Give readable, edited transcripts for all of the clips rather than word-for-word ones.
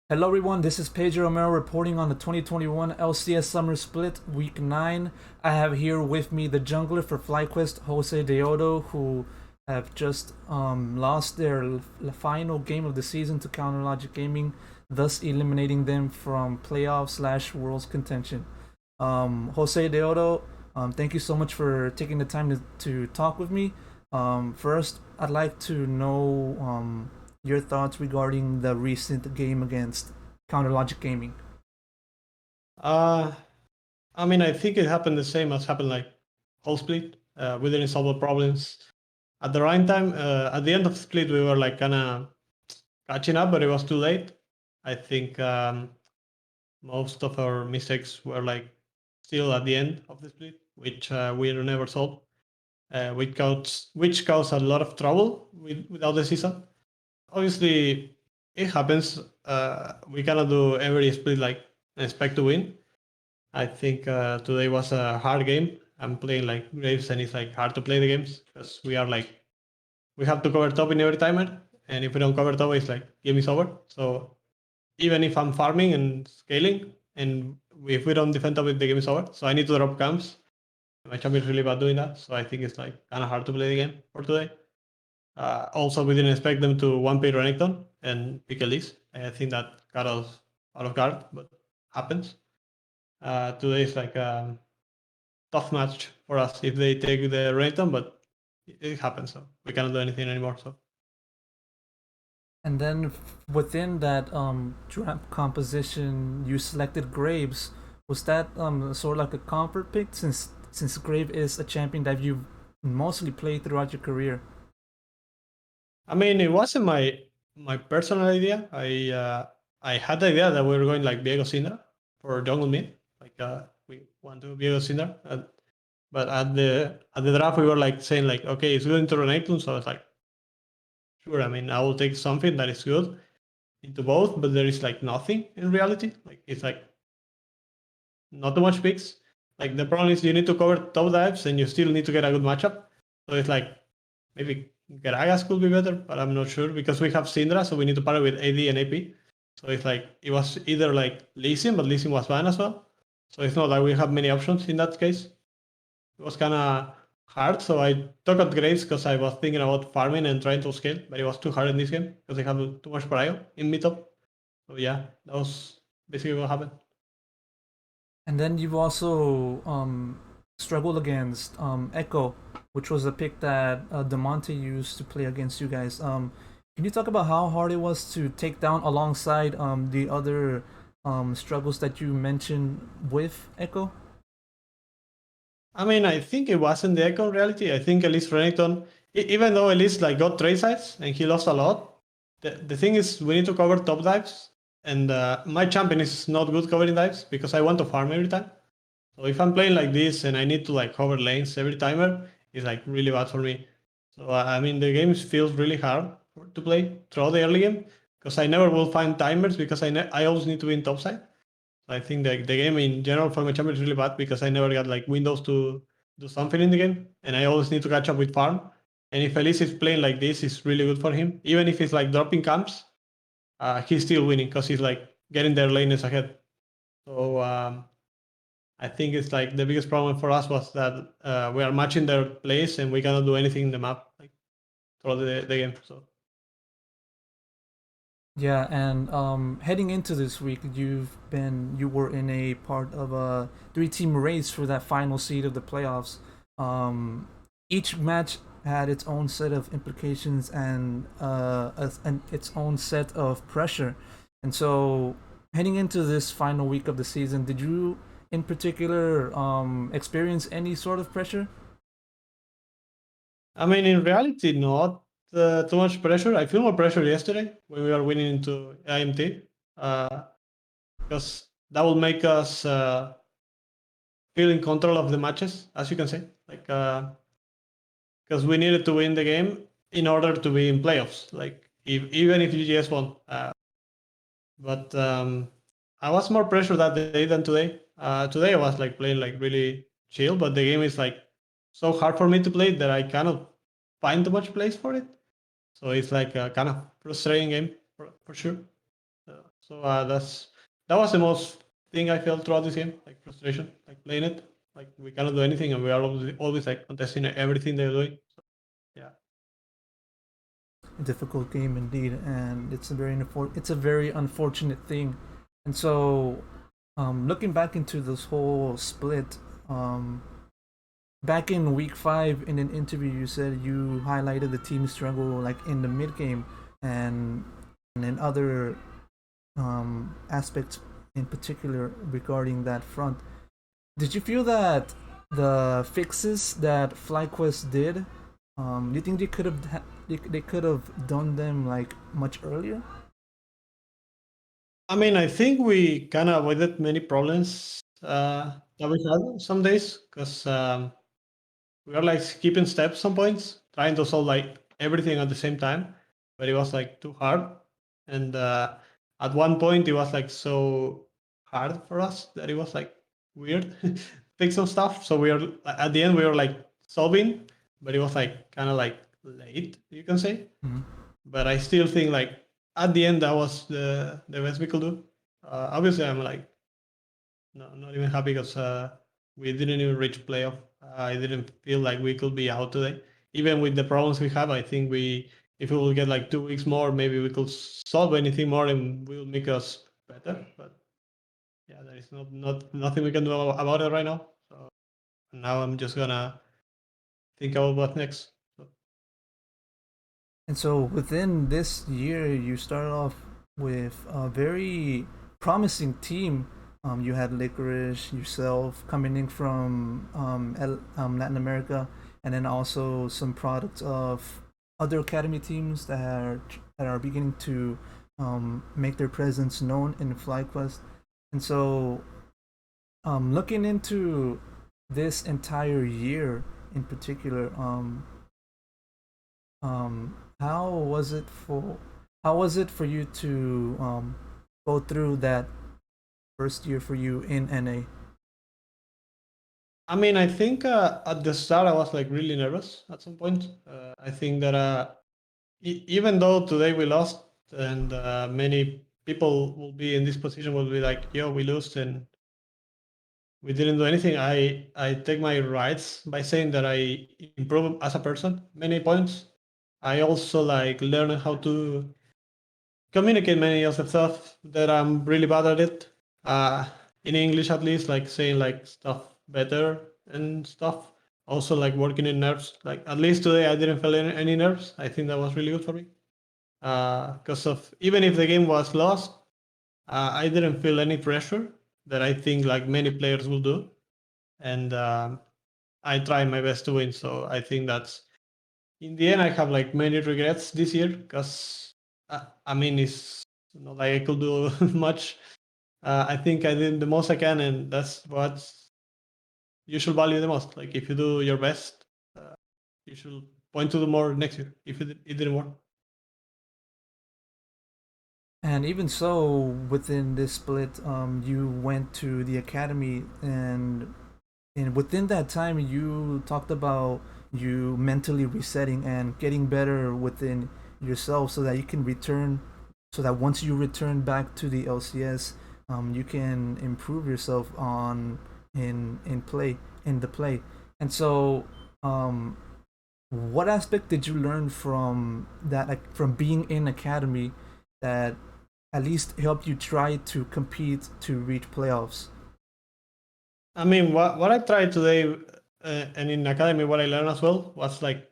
Hello, everyone. This is Pedro Romero reporting on the 2021 LCS Summer Split Week 9. I have here with me the jungler for FlyQuest, Jose Deodo, who have just lost their final game of the season to Counter Logic Gaming, thus eliminating them from playoff/worlds contention. Jose Deodo, thank you so much for taking the time to talk with me. First, I'd like to know your thoughts regarding the recent game against Counter Logic Gaming. Uh, I think it happened the same as happened like whole split. We didn't solve the problems at the right time. At the end of the split, we were like kind of catching up, but it was too late. I think most of our mistakes were like still at the end of the split, which we never solved, which caused a lot of trouble without the season. Obviously, it happens. We cannot do every split like expect to win. I think today was a hard game. I'm playing like Graves, and it's like hard to play the games because we have to cover top in every timer, and if we don't cover top, it's like game is over. So even if I'm farming and scaling, and if we don't defend top, the game is over. So I need to drop camps. My champion is really bad doing that, so I think it's like kind of hard to play the game for today. Also, we didn't expect them to one pay Renekton and pick Elise. I think that got us out of guard, but happens. Today is like tough match for us if they take the Renekton, but it happens, so we cannot do anything anymore. So And then within that draft composition, you selected Graves. Was that sort of like a comfort pick since Grave is a champion that you've mostly played throughout your career? it wasn't my personal idea. I had the idea that we were going like Viego Syndra for jungle mid, like we want to Viego Syndra, but at the draft we were like saying like, okay, it's going to Renekton, so I was like, sure. I will take something that is good into both, but there is like nothing in reality. Like it's like not too much picks. Like the problem is you need to cover top dives and you still need to get a good matchup. So it's like maybe Gragas could be better, but I'm not sure because we have Syndra, so we need to pair with AD and AP. So it's like it was either like Lee Sin, but Lee Sin was banned as well. So it's not like we have many options in that case. It was kind of hard, so I took out Graves because I was thinking about farming and trying to scale, but it was too hard in this game because I have too much prio in mid top. So yeah, that was basically what happened. And then you've also struggled against Echo, which was a pick that Demonte used to play against you guys. Can you talk about how hard it was to take down alongside the other struggles that you mentioned with Echo? I think it wasn't the Echo in reality. I think Elise Renekton, even though Elise like got trade sides and he lost a lot, the thing is we need to cover top dives, and my champion is not good covering dives because I want to farm every time. So if I'm playing like this and I need to like cover lanes every timer, it's like really bad for me. So the game feels really hard to play throughout the early game because I never will find timers because I always need to be in top side. I think the game in general for my champion is really bad because I never got like windows to do something in the game, and I always need to catch up with farm. And if Elise is playing like this, it's really good for him. Even if he's like dropping camps, he's still winning because he's like getting their lanes ahead. So I think it's like the biggest problem for us was that we are matching their plays and we cannot do anything in the map like throughout the game. So Yeah, and heading into this week, you were in a part of a three-team race for that final seed of the playoffs. Um, each match had its own set of implications and its own set of pressure. And so, heading into this final week of the season, did you, in particular, experience any sort of pressure? in reality, not too much pressure. I feel more pressure yesterday when we were winning into IMT. Because that will make us feel in control of the matches, as you can say. Like, because we needed to win the game in order to be in playoffs. Like, even if GGS won, but I was more pressure that day than today. Today I was like playing like really chill, but the game is like so hard for me to play that I cannot find too much place for it. So it's like a kind of frustrating game for sure. So that was the most thing I felt throughout this game, like frustration, like playing it, like we cannot do anything, and we are always like contesting everything they're doing. So, yeah. A difficult game indeed, and it's a very unfortunate thing. And so, looking back into this whole split, back in week 5 in an interview, you said you highlighted the team struggle like in the mid game and in other aspects in particular regarding that front. Did you feel that the fixes that FlyQuest did, do you think they could have done them like much earlier? I mean, I think we kind of avoided many problems that we had some days because we were like skipping steps some points, trying to solve like everything at the same time, but it was like too hard. And at one point, it was like so hard for us that it was like weird fix some stuff. So we were at the end we were like solving, but it was like kind of like late, you can say. Mhm. But I still think like at the end that was the best we could do. Obviously, I'm like no, not even happy because we didn't even reach playoff. I didn't feel like we could be out today. Even with the problems we have, I think if we will get like 2 weeks more, maybe we could solve anything more and will make us better. But yeah, there is not nothing we can do about it right now. So now I'm just gonna think about what next. So, And so within this year, you started off with a very promising team. You had Licorice, yourself coming in from Latin America, and then also some products of other academy teams that are beginning to make their presence known in FlyQuest. And so, looking into this entire year in particular, how was it for you to go through that first year for you in NA? I mean, I think at the start I was like really nervous at some point. I think that even though today we lost and many people will be in this position will be like, yo, we lost and we didn't do anything. I take my rights by saying that I improve as a person many points. I also like learn how to communicate many of the stuff that I'm really bad at it. In English at least, like saying like stuff better and stuff. Also like working in nerves. Like at least today I didn't feel any nerves. I think that was really good for me. Because of even if the game was lost, I didn't feel any pressure that I think like many players will do, and I try my best to win. So I think that's in the end I have like many regrets this year because I mean it's not like I could do much. I think I did the most I can, and that's what you should value the most. Like if you do your best, uh, you should point to do more next year if it didn't work. And even so, within this split, you went to the academy, and within that time, you talked about you mentally resetting and getting better within yourself, so that you can return, so that once you return back to the LCS, you can improve yourself on in play in the play. And so, um, what aspect did you learn from that, like from being in academy, that at least helped you try to compete to reach playoffs? I mean, what I tried today and in academy, what I learned as well was like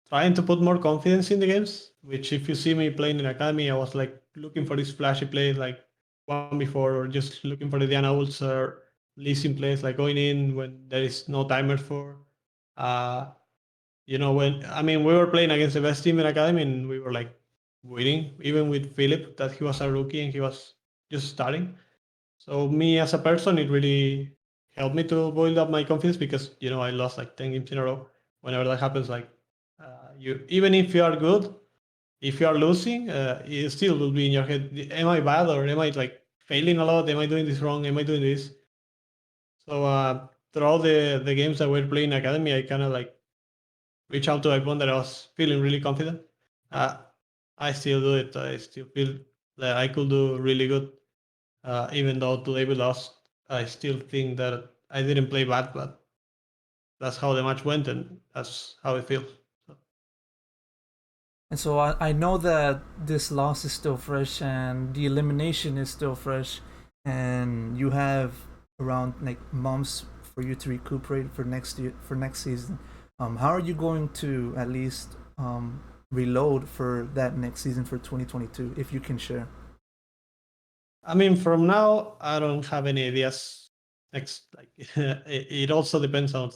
trying to put more confidence in the games. Which, if you see me playing in academy, I was like looking for these flashy plays, like one before, or just looking for the Diana ults or leasing plays, like going in when there is no timer for. Uh, when I mean we were playing against the best team in academy, and we were like winning, even with Philip, that he was a rookie and he was just starting. So me as a person, it really helped me to build up my confidence because I lost like 10 games in a row. Whenever that happens, like you, even if you are good, if you are losing, it still will be in your head. Am I bad or am I like failing a lot? Am I doing this wrong? Am I doing this? So throughout the games that we're playing academy, I kind of like reach out to everyone that I was feeling really confident. Uh, I still do it. I still feel that I could do really good. Even though today we lost, I still think that I didn't play bad, but that's how the match went, and that's how it feels. So, And so I know that this loss is still fresh and the elimination is still fresh, and you have around like months for you to recuperate for next year for next season. How are you going to at least reload for that next season for 2022, if you can share? I mean, from now, I don't have any ideas. Next, like it also depends on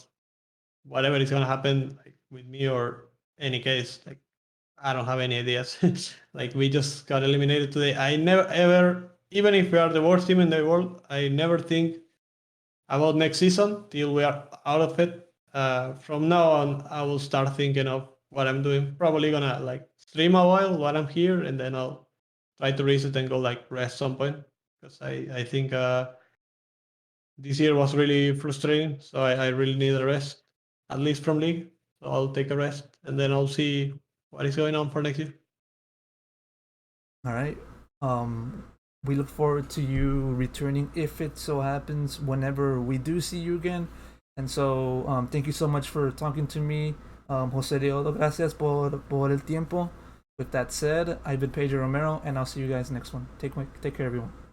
whatever is gonna happen, like with me or any case. Like I don't have any ideas. Like we just got eliminated today. I never ever, even if we are the worst team in the world, I never think about next season till we are out of it. From now on, I will start thinking of what I'm doing. Probably gonna like stream a while I'm here, and then I'll try to reset and go like rest some point because I think this year was really frustrating. So I really need a rest, at least from league. So I'll take a rest, and then I'll see what is going on for next year. All right. Um, we look forward to you returning if it so happens whenever we do see you again. And so, thank you so much for talking to me, Jose Deodo. Gracias por el tiempo. With that said, I've been Pedro Romero, and I'll see you guys next one. Take care, everyone.